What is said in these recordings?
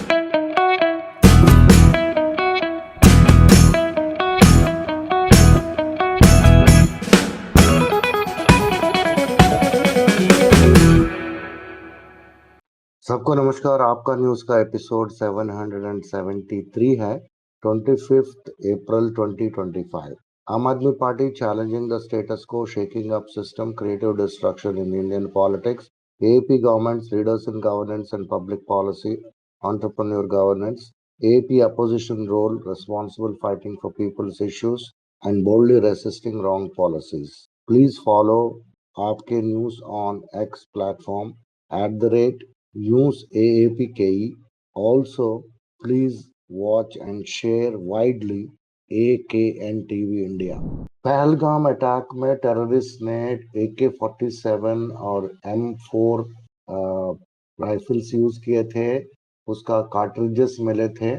सबको नमस्कार। आपका न्यूज का एपिसोड 773 है, 25 अप्रैल 2025। आम Aadmi party challenging the status को, shaking up system, creative destruction in Indian politics, AAP government's leaders in governance and public policy, entrepreneur governance, AAP opposition role, responsible fighting for people's issues, and boldly resisting wrong policies. Please follow आपके news on X platform @News AAPKE. Also, please watch and share widely AKN TV India. Pahalgam attack में terrorist ने AK-47 और M4 rifles use किए थे। उसका cartridges मिले थे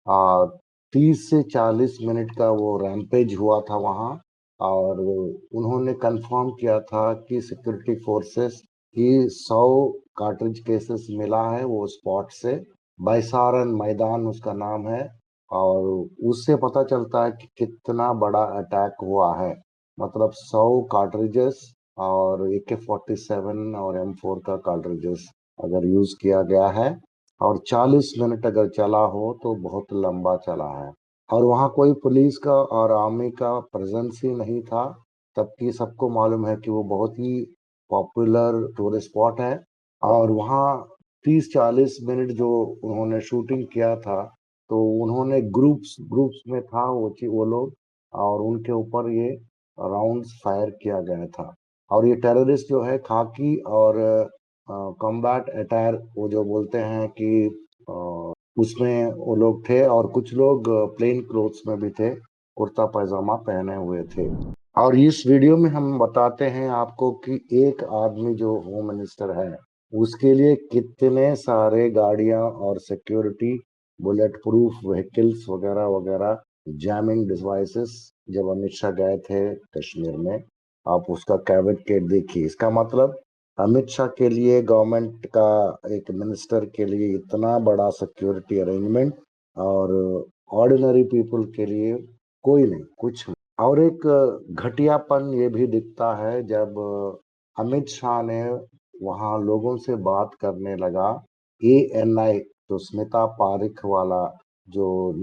और 30 से 40 मिनट का वो रैम्पेज हुआ था वहाँ। और उन्होंने कंफर्म किया था कि सिक्योरिटी फोर्सेस की 100 कार्ट्रिज केसेस मिला है वो स्पॉट से। बैसारन मैदान उसका नाम है और उससे पता चलता है कि कितना बड़ा अटैक हुआ है। मतलब 100 कार्ट्रिजेस और AK-47 और M4 का कार्ट्रिजेस अगर यूज किया गया है और 40 मिनट अगर चला हो तो बहुत लंबा चला है। और वहाँ कोई पुलिस का और आर्मी का प्रेजेंस ही नहीं था, तबकि सबको मालूम है कि वो बहुत ही पॉपुलर टूरिस्ट स्पॉट है। और वहाँ 30-40 मिनट जो उन्होंने शूटिंग किया था, तो उन्होंने ग्रुप्स में था वो लोग, और उनके ऊपर ये राउंड्स फायर किया गया था। और ये टेररिस्ट जो है खाकी और कॉम्बैट अटायर वो जो बोलते हैं कि अ, उसमें वो लोग थे, और कुछ लोग प्लेन क्लोथ्स में भी थे, कुर्ता पैजामा पहने हुए थे। और इस वीडियो में हम बताते हैं आपको कि एक आदमी जो होम मिनिस्टर है उसके लिए कितने सारे गाड़ियां और सिक्योरिटी, बुलेट प्रूफ व्हीकल्स वगैरह वगैरह, जैमिंग डिवाइसेस जब अमित शाह गए थे कश्मीर में। आप उसका कैबिनेट देखिए। इसका मतलब अमित शाह के लिए, गवर्नमेंट का एक मिनिस्टर के लिए इतना बड़ा सिक्योरिटी अरेंजमेंट, और ऑर्डिनरी पीपल के लिए कोई नहीं, कुछ नहीं। और एक घटियापन ये भी दिखता है जब अमित शाह ने वहाँ लोगों से बात करने लगा। ANI जो स्मिता पारिक वाला जो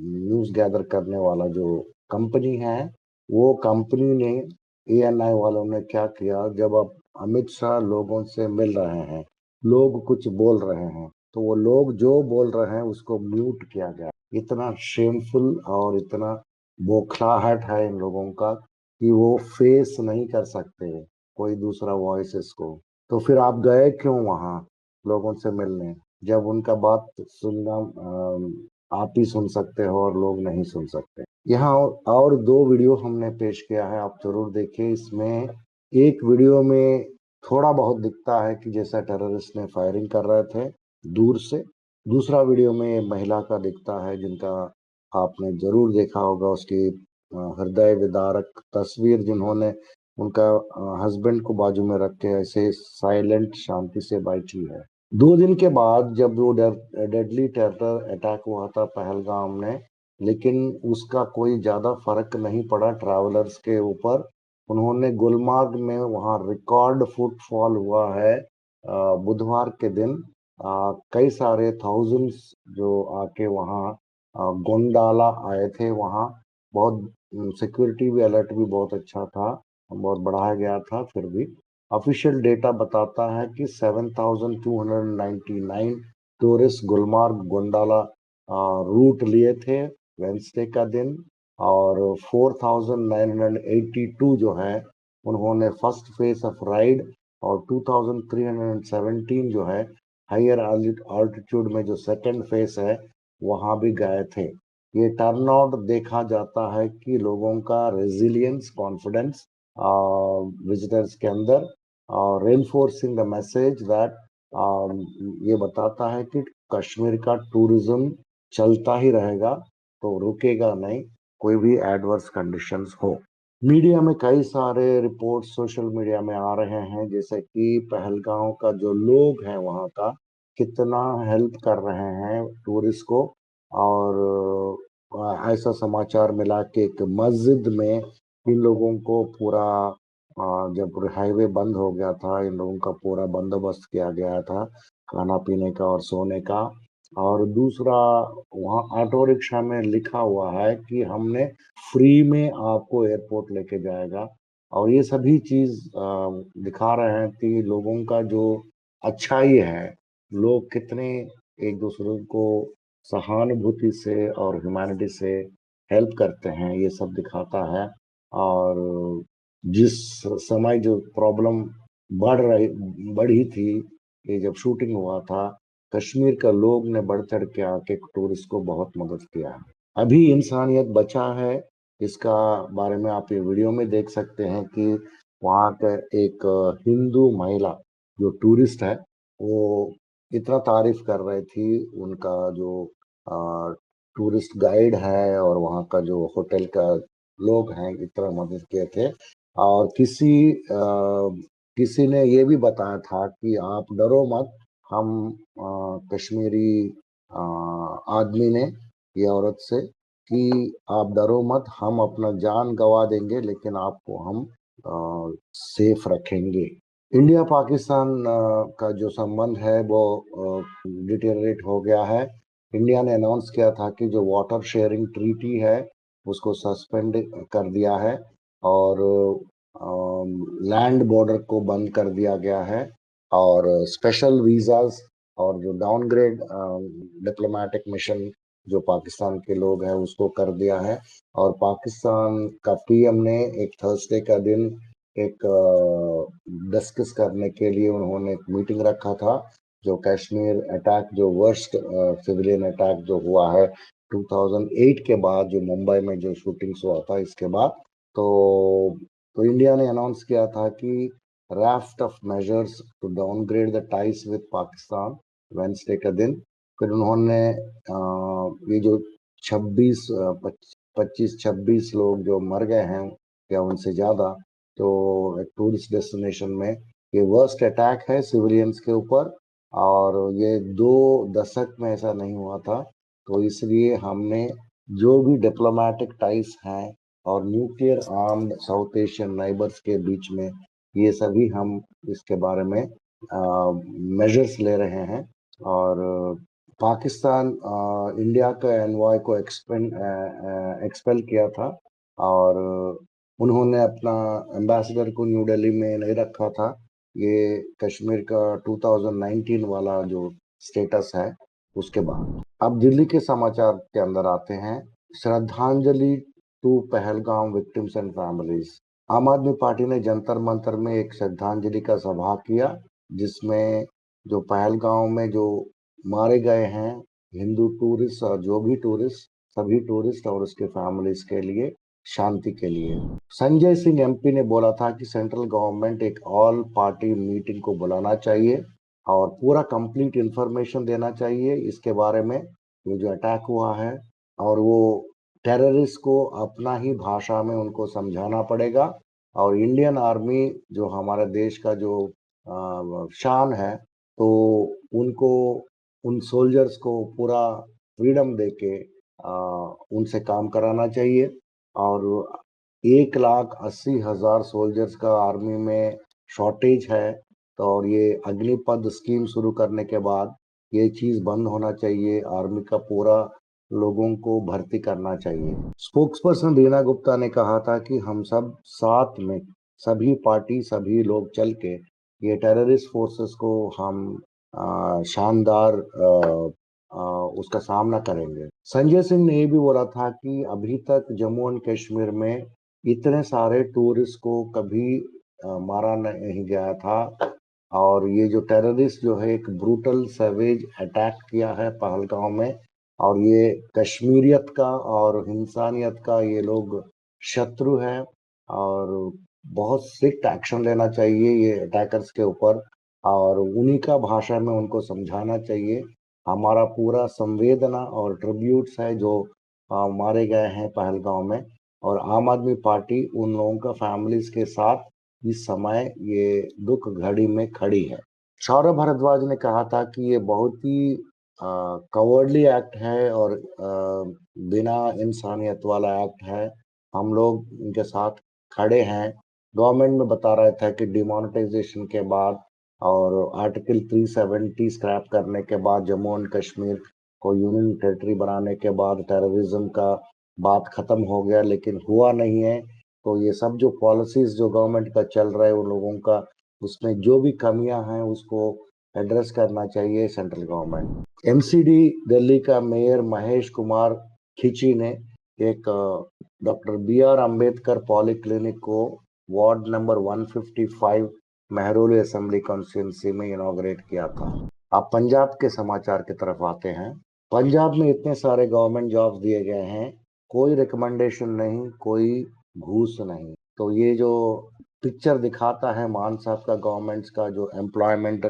न्यूज गैदर करने वाला जो कंपनी है, वो कंपनी ने, ANI वालों ने क्या किया, जब अब अमित शाह लोगों से मिल रहे हैं, लोग कुछ बोल रहे हैं, तो वो लोग जो बोल रहे हैं उसको म्यूट किया गया। इतना शेमफुल और इतना बौखलाहट है इन लोगों का कि वो फेस नहीं कर सकते कोई दूसरा वॉइसेस को। तो फिर आप गए क्यों वहां लोगों से मिलने, जब उनका बात सुनना आप ही सुन सकते हो और लोग नहीं सुन सकते। यहाँ और 2 वीडियो हमने पेश किया है, आप जरूर देखिए। इसमें एक वीडियो में थोड़ा बहुत दिखता है कि जैसा टेररिस्ट ने फायरिंग कर रहे थे दूर से। दूसरा वीडियो में महिला का दिखता है जिनका आपने जरूर देखा होगा, उसकी हृदय विदारक तस्वीर, जिन्होंने उनका हस्बैंड को बाजू में रख के ऐसे साइलेंट शांति से बैठी है। 2 दिन के बाद जब वो डेडली टेरर अटैक हुआ था पहलगाम में, लेकिन उसका कोई ज्यादा फर्क नहीं पड़ा ट्रैवलर्स के ऊपर। उन्होंने गुलमार्ग में वहाँ रिकॉर्ड फुटफॉल हुआ है बुधवार के दिन। कई सारे थाउजेंड्स जो आके वहाँ गोंडाला आए थे। वहाँ बहुत सिक्योरिटी भी, अलर्ट भी बहुत अच्छा था, बहुत बढ़ाया गया था। फिर भी ऑफिशियल डेटा बताता है कि 7,299 टूरिस्ट गुलमार्ग गोंडाला रूट लिए थे वेंसडे का दिन, और 4,982 जो है उन्होंने फर्स्ट फेज ऑफ राइड, और 2,317 जो है हायर ऑल्टीट्यूड में जो सेकंड फेज है वहां भी गए थे। ये टर्नआउट देखा जाता है कि लोगों का रेजिलियंस, कॉन्फिडेंस विजिटर्स के अंदर, और रेनफोर्सिंग द मैसेज दैट, ये बताता है कि कश्मीर का टूरिज्म चलता ही रहेगा, तो रुकेगा नहीं, कोई भी एडवर्स कंडीशंस हो। मीडिया में कई सारे रिपोर्ट्स सोशल मीडिया में आ रहे हैं, जैसे कि पहलगांव का जो लोग है वहाँ का, कितना हेल्प कर रहे हैं टूरिस्ट को। और ऐसा समाचार मिला कि एक मस्जिद में इन लोगों को पूरा जब हाईवे बंद हो गया था, इन लोगों का पूरा बंदोबस्त किया गया था खाना पीने का और सोने का। और दूसरा, वहाँ ऑटो रिक्शा में लिखा हुआ है कि हमने फ्री में आपको एयरपोर्ट लेके जाएगा। और ये सभी चीज दिखा रहे हैं कि लोगों का जो अच्छाई है, लोग कितने एक दूसरे को सहानुभूति से और ह्यूमैनिटी से हेल्प करते हैं, ये सब दिखाता है। और जिस समय जो प्रॉब्लम बढ़ी थी, ये जब शूटिंग हुआ था, कश्मीर का लोग ने बढ़ चढ़ के आके टूरिस्ट को बहुत मदद किया। अभी इंसानियत बचा है, इसका बारे में आप ये वीडियो में देख सकते हैं कि वहाँ का एक हिंदू महिला जो टूरिस्ट है, वो इतना तारीफ कर रही थी। उनका जो टूरिस्ट गाइड है और वहाँ का जो होटल का लोग हैं, इतना मदद किए थे। और किसी ने ये भी बताया था कि आप डरो मत, हम कश्मीरी आदमी ने, ये औरत से, कि आप डरो मत, हम अपना जान गंवा देंगे लेकिन आपको हम सेफ रखेंगे। इंडिया पाकिस्तान का जो संबंध है वो डिटेरिएट हो गया है। इंडिया ने अनाउंस किया था कि जो वाटर शेयरिंग ट्रीटी है उसको सस्पेंड कर दिया है। और लैंड बॉर्डर को बंद कर दिया गया है। और स्पेशल वीजास और जो डाउनग्रेड डिप्लोमेटिक मिशन जो पाकिस्तान के लोग हैं उसको कर दिया है। और पाकिस्तान का पीएम ने एक थर्सडे का दिन एक डिस्कस करने के लिए उन्होंने एक मीटिंग रखा था। जो कश्मीर अटैक, जो वर्स्ट सिविलियन अटैक जो हुआ है 2008 के बाद, जो मुंबई में जो शूटिंग्स हुआ था, इसके बाद तो इंडिया ने अनाउंस किया था कि raft of measures to downgrade the ties with Pakistan, Wednesday का दिन। फिर उन्होंने ये जो 25-26 लोग जो मर गए हैं या उनसे ज्यादा, तो एक टूरिस्ट डेस्टिनेशन में ये वर्स्ट अटैक है सिविलियंस के ऊपर। और ये 2 दशक में ऐसा नहीं हुआ था। तो इसलिए हमने जो भी डिप्लोमेटिक टाइज हैं और nuclear armed south Asian neighbours के बीच में, ये सभी हम इसके बारे में मेजर्स ले रहे हैं। और पाकिस्तान इंडिया का एनवॉय को एक्सपेल किया था। और उन्होंने अपना एम्बेसडर को न्यू दिल्ली में नहीं रखा था। ये कश्मीर का 2019 वाला जो स्टेटस है उसके बाद। अब दिल्ली के समाचार के अंदर आते हैं। Shraddhanjali to Pahalgam victims and families. Aam Aadmi party ने जंतर मंतर में एक श्रद्धांजलि का सभा किया, जिसमें जो पहलगांव में जो मारे गए हैं हिंदू टूरिस्ट और जो भी टूरिस्ट, सभी टूरिस्ट और उसके फैमिलीज के लिए शांति के लिए। संजय सिंह एमपी ने बोला था कि सेंट्रल गवर्नमेंट एक ऑल पार्टी मीटिंग को बुलाना चाहिए और पूरा कंप्लीट इंफॉर्मेशन देना चाहिए इसके बारे में, ये जो अटैक हुआ है। और वो टेररिस्ट को अपना ही भाषा में उनको समझाना पड़ेगा। और इंडियन आर्मी जो हमारे देश का जो शान है, तो उनको, उन सोल्जर्स को पूरा फ्रीडम देके उनसे काम कराना चाहिए। और 1,80,000 सोल्जर्स का आर्मी में शॉर्टेज है। तो और ये अग्निपथ स्कीम शुरू करने के बाद ये चीज बंद होना चाहिए, आर्मी का पूरा लोगों को भर्ती करना चाहिए। स्पोक्सपर्सन रीना गुप्ता ने कहा था कि हम सब साथ में, सभी पार्टी, सभी लोग चल के ये टेररिस्ट फोर्सेस को हम शानदार उसका सामना करेंगे। संजय सिंह ने ये भी बोला था कि अभी तक जम्मू एंड कश्मीर में इतने सारे टूरिस्ट को कभी मारा नहीं गया था। और ये जो टेररिस्ट जो है एक ब्रूटल सैवेज अटैक किया है पहलगांव में। और ये कश्मीरियत का और इंसानियत का ये लोग शत्रु है। और बहुत स्ट्रिक्ट एक्शन लेना चाहिए ये अटैकर्स के ऊपर, और उन्हीं का भाषा में उनको समझाना चाहिए। हमारा पूरा संवेदना और ट्रिब्यूट्स है जो मारे गए हैं पहलगांव में। और आम आदमी पार्टी उन लोगों का फैमिलीज के साथ इस समय ये दुख घड़ी में खड़ी है। सौरभ भारद्वाज ने कहा था कि ये बहुत ही कवर्डली एक्ट है और बिना इंसानियत वाला एक्ट है। हम लोग इनके साथ खड़े हैं। गवर्नमेंट में बता रहा था कि डिमोनेटाइजेशन के बाद और आर्टिकल 370 स्क्रैप करने के बाद जम्मू एंड कश्मीर को यूनियन टेरिटरी बनाने के बाद टेररिज्म का बात खत्म हो गया, लेकिन हुआ नहीं है। तो ये सब जो पॉलिसीज जो गवर्नमेंट का चल रहा है उन लोगों का, उसमें जो भी कमियां हैं उसको एड्रेस करना चाहिए सेंट्रल गवर्नमेंट। एमसीडी दिल्ली का मेयर महेश कुमार खिची ने एक doctor B R Ambedkar polyclinic को ward number 155 Mehrauli assembly constituency में इनॉग्रेट किया था। अब पंजाब के समाचार की तरफ आते हैं। पंजाब में इतने सारे गवर्नमेंट जॉब्स दिए गए हैं, कोई रिकमेंडेशन नहीं, कोई घूस नहीं। तो ये जो पिक्चर दिखाता है मान साहब का गवर्नमेंट का जो एम्प्लॉयमेंट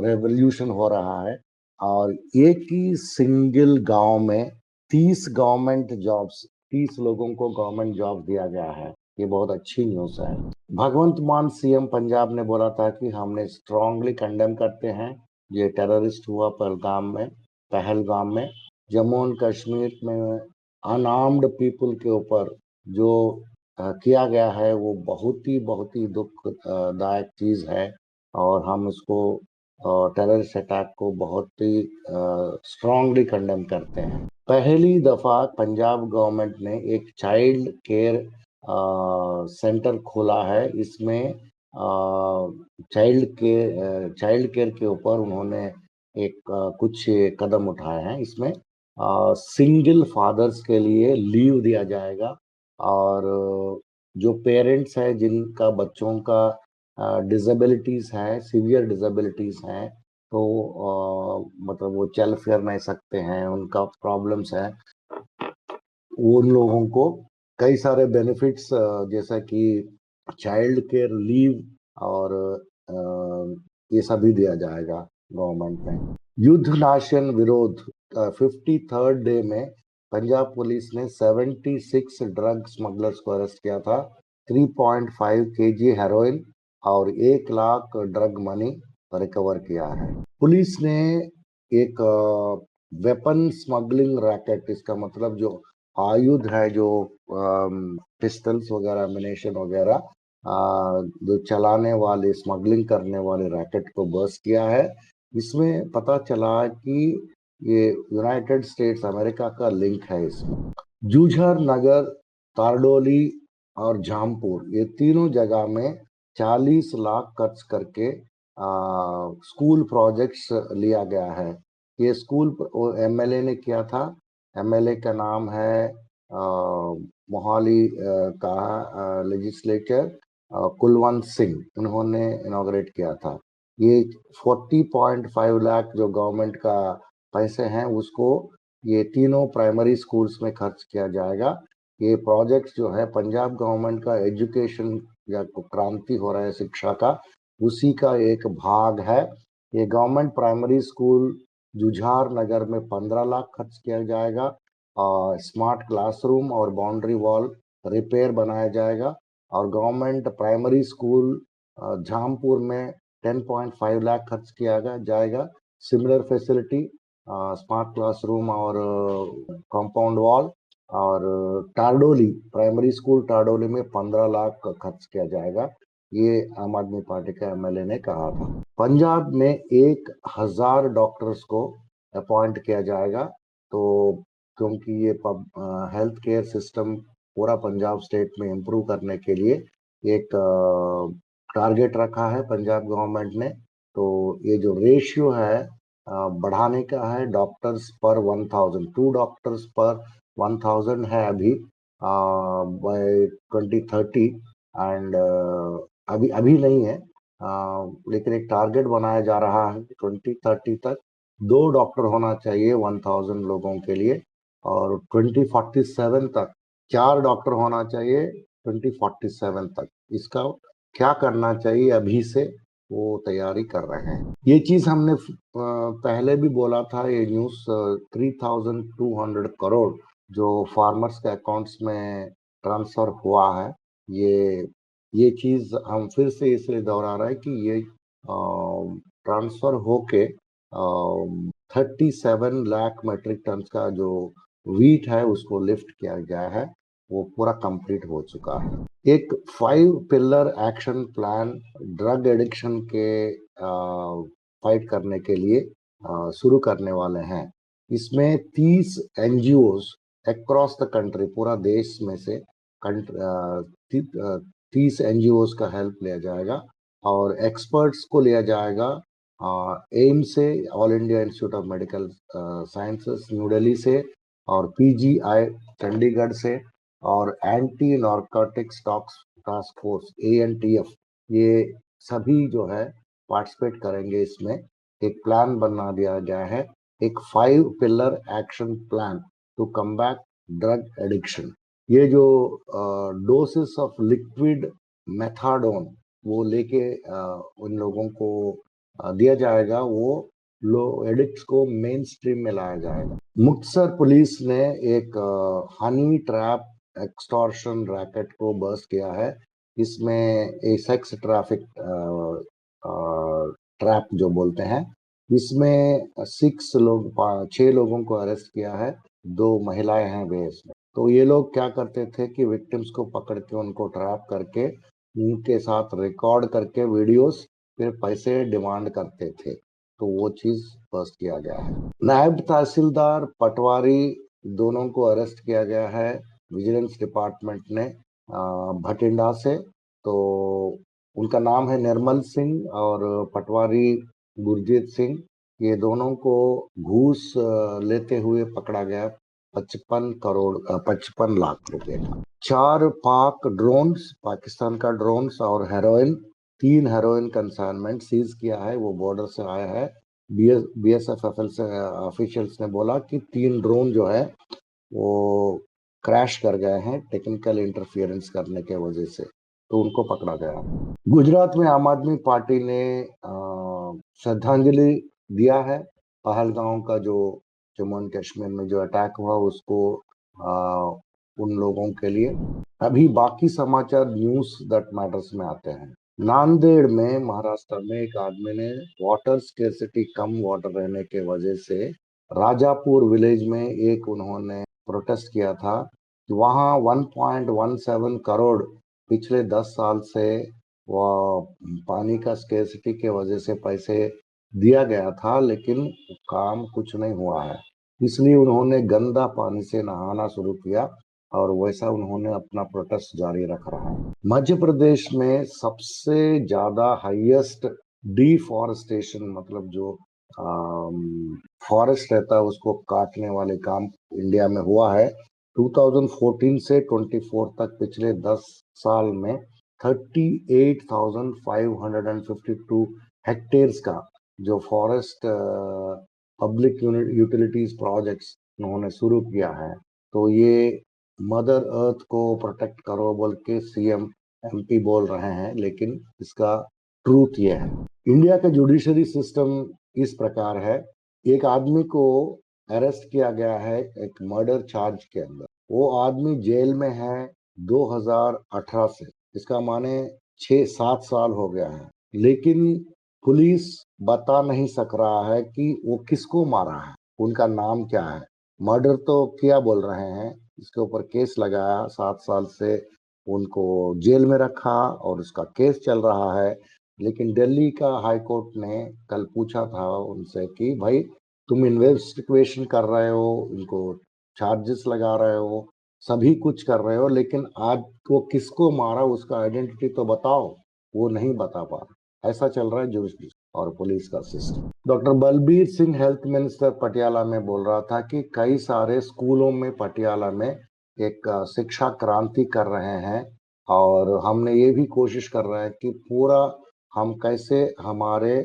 रेवोल्यूशन हो रहा है, और एक ही सिंगल गांव में 30 गवर्नमेंट जॉब्स, 30 लोगों को गवर्नमेंट जॉब दिया गया है। ये बहुत अच्छी न्यूज है। भगवंत मान सीएम पंजाब ने बोला था कि हमने स्ट्रांगली कंडेम करते हैं ये टेररिस्ट हुआ पहलगाम में। जम्मू एंड कश्मीर में अनआर्म्ड पीपल के ऊपर जो किया गया है वो बहुत ही दुखदायक चीज है, और हम उसको टेररिस्ट अटैक को बहुत ही स्ट्रांगली कंडेम करते हैं। पहली दफा पंजाब गवर्नमेंट ने एक चाइल्ड केयर सेंटर खोला है। इसमें चाइल्ड केयर के ऊपर उन्होंने एक कुछ कदम उठाए हैं। इसमें सिंगल फादर्स के लिए लीव दिया जाएगा, और जो पेरेंट्स हैं जिनका बच्चों का डिसेबिलिटीज है, सीवियर डिसेबिलिटीज हैं, तो मतलब वो चल फिर नहीं सकते हैं, उनका प्रॉब्लम्स है, उन लोगों को कई सारे बेनिफिट्स जैसा कि चाइल्ड केयर लीव और ये सभी दिया जाएगा गवर्नमेंट में। युद्ध नाशन विरोध 53rd डे में पंजाब पुलिस ने 76 ड्रग स्मगलर्स को अरेस्ट किया था। 3.5 केजी हेरोइन और 1 लाख ड्रग मनी रिकवर किया है। पुलिस ने एक वेपन स्मगलिंग रैकेट, इसका मतलब जो आयुध है, जो पिस्टल्स वगैरह, एमिनेशन वगैरह जो चलाने वाले, स्मगलिंग करने वाले रैकेट को बस्ट किया है। इसमें पता चला कि ये यूनाइटेड स्टेट्स अमेरिका का लिंक है इसमें। जूझर नगर, तारडोली और जामपुर, ये तीनों जगह में 40 लाख खर्च करके स्कूल प्रोजेक्ट्स लिया गया है। ये स्कूल एमएलए ने किया था। एमएलए का नाम है मोहाली का लेजिस्लेचर कुलवंत सिंह, उन्होंने इनॉग्रेट किया था। ये 40.5 लाख जो गवर्नमेंट का पैसे हैं उसको ये तीनों प्राइमरी स्कूल्स में खर्च किया जाएगा। ये प्रोजेक्ट जो है पंजाब गवर्नमेंट का एजुकेशन या क्रांति हो रहा है शिक्षा का, उसी का एक भाग है। ये गवर्नमेंट प्राइमरी स्कूल जुझार नगर में 15 लाख खर्च किया जाएगा, और स्मार्ट क्लासरूम और बाउंड्री वॉल रिपेयर बनाया जाएगा। और गवर्नमेंट प्राइमरी स्कूल झामपुर में 10.5 लाख खर्च किया जाएगा। सिमिलर फैसिलिटी, स्मार्ट क्लासरूम और कंपाउंड वॉल। और टारडोली प्राइमरी स्कूल टारडोली में 15 लाख का खर्च किया जाएगा। ये आम आदमी पार्टी का एमएलए ने कहा था। पंजाब में 1,000 डॉक्टर्स को अपॉइंट किया जाएगा। तो क्योंकि ये हेल्थ केयर सिस्टम पूरा पंजाब स्टेट में इम्प्रूव करने के लिए एक टारगेट रखा है पंजाब गवर्नमेंट ने। तो ये जो रेशियो है बढ़ाने का है, डॉक्टर्स पर 1000, 2 डॉक्टर्स पर 1000 है अभी बाय 2030। एंड अभी अभी नहीं है, लेकिन एक टारगेट बनाया जा रहा है 2030 तक 2 डॉक्टर होना चाहिए 1000 लोगों के लिए, और 2047 तक 4 डॉक्टर होना चाहिए 2047 तक। इसका क्या करना चाहिए अभी से वो तैयारी कर रहे हैं। ये चीज हमने पहले भी बोला था। ये न्यूज 3200 करोड़ जो फार्मर्स के अकाउंट्स में ट्रांसफर हुआ है, ये चीज हम फिर से इसलिए दोहरा रहे हैं कि ये ट्रांसफर होके 37 लाख मेट्रिक टन का जो वीट है उसको लिफ्ट किया गया है, वो पूरा कंप्लीट हो चुका है। एक 5 pillar action plan drug addiction के फाइट करने के लिए शुरू करने वाले हैं। इसमें 30 एनजीओज अक्रॉस द कंट्री, पूरा देश में से 30 एनजीओज का हेल्प लिया जाएगा और एक्सपर्ट्स को लिया जाएगा एम से, all India institute of medical sciences new Delhi से, और पीजीआई चंडीगढ़ से, और anti narcotics task force ANTF, ये सभी जो है पार्टिसिपेट करेंगे इसमें। एक प्लान बना दिया गया है, एक 5 pillar action plan to combat drug addiction. ये जो डोसेस ऑफ लिक्विड मेथाडोन वो लेके उन लोगों को दिया जाएगा, वो लो एडिक्ट्स को मेन स्ट्रीम में लाया जाएगा। मुक्तसर पुलिस ने एक हनी ट्रैप एक्सटॉर्शन रैकेट को बस्ट किया है। इसमें ए सेक्स ट्रैफिक ट्रैप जो बोलते हैं, इसमें 6 लोगों को अरेस्ट किया है, 2 महिलाएं हैं वे इसमें। तो ये लोग क्या करते थे कि विक्टिम्स को पकड़ के उनको ट्रैप करके उनके साथ रिकॉर्ड करके वीडियोस फिर पैसे डिमांड करते थे। तो वो चीज बस्ट किया गया है। नायब तहसीलदार पटवारी दोनों को अरेस्ट किया गया है विजिलेंस डिपार्टमेंट ने भटिंडा से। तो उनका नाम है निर्मल सिंह और पटवारी गुरजीत सिंह। ये दोनों को घूस लेते हुए पकड़ा गया, 55 लाख रुपए का। 4 पाक ड्रोन्स, पाकिस्तान का ड्रोन्स और हेरोइन, 3 हेरोइन कंसाइनमेंट सीज किया है, वो बॉर्डर से आया है। बीएसएफ ऑफिशियल्स ने बोला कि 3 ड्रोन जो है वो क्रैश कर गए हैं टेक्निकल इंटरफियरेंस करने के वजह से, तो उनको पकड़ा गया। गुजरात में आम आदमी पार्टी ने श्रद्धांजलि दिया है पहलगांव का जो जम्मू एंड कश्मीर में जो अटैक हुआ उसको, उन लोगों के लिए। अभी बाकी समाचार न्यूज दैट मैटर्स में आते हैं। नांदेड़ में महाराष्ट्र में एक आदमी ने वाटर स्केर्सिटी, कम वाटर रहने के वजह से राजापुर विलेज में एक उन्होंने प्रोटेस्ट किया था कि वहाँ 1.17 करोड़ पिछले 10 साल से वह पानी का स्केर्सिटी के वजह से पैसे दिया गया था, लेकिन काम कुछ नहीं हुआ है। इसलिए उन्होंने गंदा पानी से नहाना शुरू किया और वैसा उन्होंने अपना प्रोटेस्ट जारी रख रहा है। मध्य प्रदेश में सबसे ज्यादा हाईएस्ट डिफॉरेस्टेशन, मतलब जो फॉरेस्ट रहता है उसको काटने वाले काम इंडिया में हुआ है। 2014 से 24 तक पिछले 10 साल में 38,552 हेक्टेयर्स का जो फॉरेस्ट पब्लिक यूटिलिटीज प्रोजेक्ट्स उन्होंने शुरू किया है। तो ये मदर अर्थ को प्रोटेक्ट करो बोल के सीएम एमपी बोल रहे हैं, लेकिन इसका ट्रूथ ये है। इंडिया का जुडिशरी सिस्टम इस प्रकार है, एक आदमी को अरेस्ट किया गया है एक मर्डर चार्ज के अंदर, वो आदमी जेल में है 2018 से, इसका माने 6-7 साल हो गया है, लेकिन पुलिस बता नहीं सक रहा है कि वो किसको मारा है, उनका नाम क्या है। मर्डर तो किया बोल रहे हैं, इसके ऊपर केस लगाया, 7 साल से उनको जेल में रखा और उसका केस चल रहा है। लेकिन दिल्ली का हाई कोर्ट ने कल पूछा था उनसे कि भाई तुम इन्वेस्टिगेशन कर रहे हो, इनको चार्जेस लगा रहे हो, सभी कुछ कर रहे हो, लेकिन आज वो किसको मारा उसका आइडेंटिटी तो बताओ। वो नहीं बता पा रहा। ऐसा चल रहा है जुडिशरी और पुलिस का system. Doctor Balbir Singh health minister Patiala में बोल रहा था कि कई सारे स्कूलों में पटियाला में एक शिक्षा क्रांति कर रहे हैं और हमने ये भी कोशिश कर रहे हैं कि पूरा हम कैसे हमारे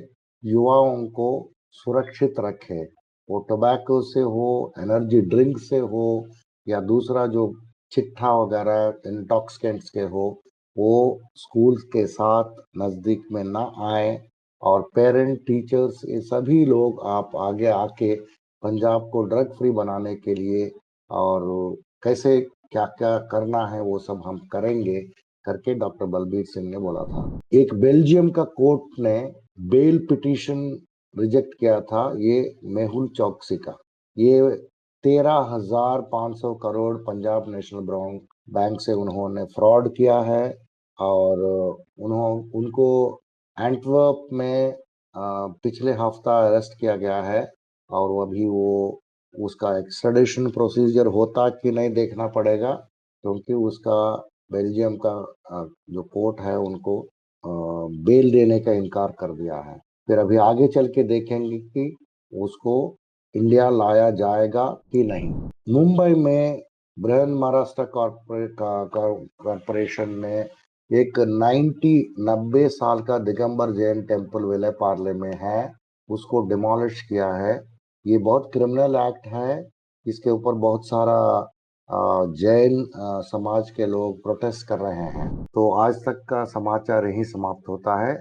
युवाओं को सुरक्षित रखें, वो टोबैको से हो, एनर्जी ड्रिंक से हो, या दूसरा जो चिट्ठा वगैरह इंटॉक्सिकेंट्स के हो, वो स्कूल के साथ नज़दीक में ना आए। और पेरेंट, टीचर्स, ये सभी लोग आप आगे आके पंजाब को ड्रग फ्री बनाने के लिए और कैसे क्या क्या करना है वो सब हम करेंगे करके डॉक्टर बलबीर सिंह ने बोला था। एक बेल्जियम का कोर्ट ने बेल पिटीशन रिजेक्ट किया था, ये मेहुल चौकसी का। ये 13,500 करोड़ पंजाब नेशनल बैंक से उन्होंने फ्रॉड किया है, और उनको एंटवर्प में पिछले हफ्ता अरेस्ट किया गया है, और अभी उसका एक्स्ट्राडिशन प्रोसीजर होता कि नहीं देखना पड़ेगा, क्योंकि उसका बेल्जियम का जो कोर्ट है उनको बेल देने का इनकार कर दिया है। फिर अभी आगे चल के देखेंगे कि उसको इंडिया लाया जाएगा कि नहीं। मुंबई में बृहन महाराष्ट्र कॉरपोरेशन ने एक 90 साल का दिगंबर जैन टेम्पल विले पार्ले में है, उसको डिमोलिश किया है। ये बहुत क्रिमिनल एक्ट है, इसके ऊपर बहुत सारा जैन समाज के लोग प्रोटेस्ट कर रहे हैं। तो आज तक का समाचार यही समाप्त होता है।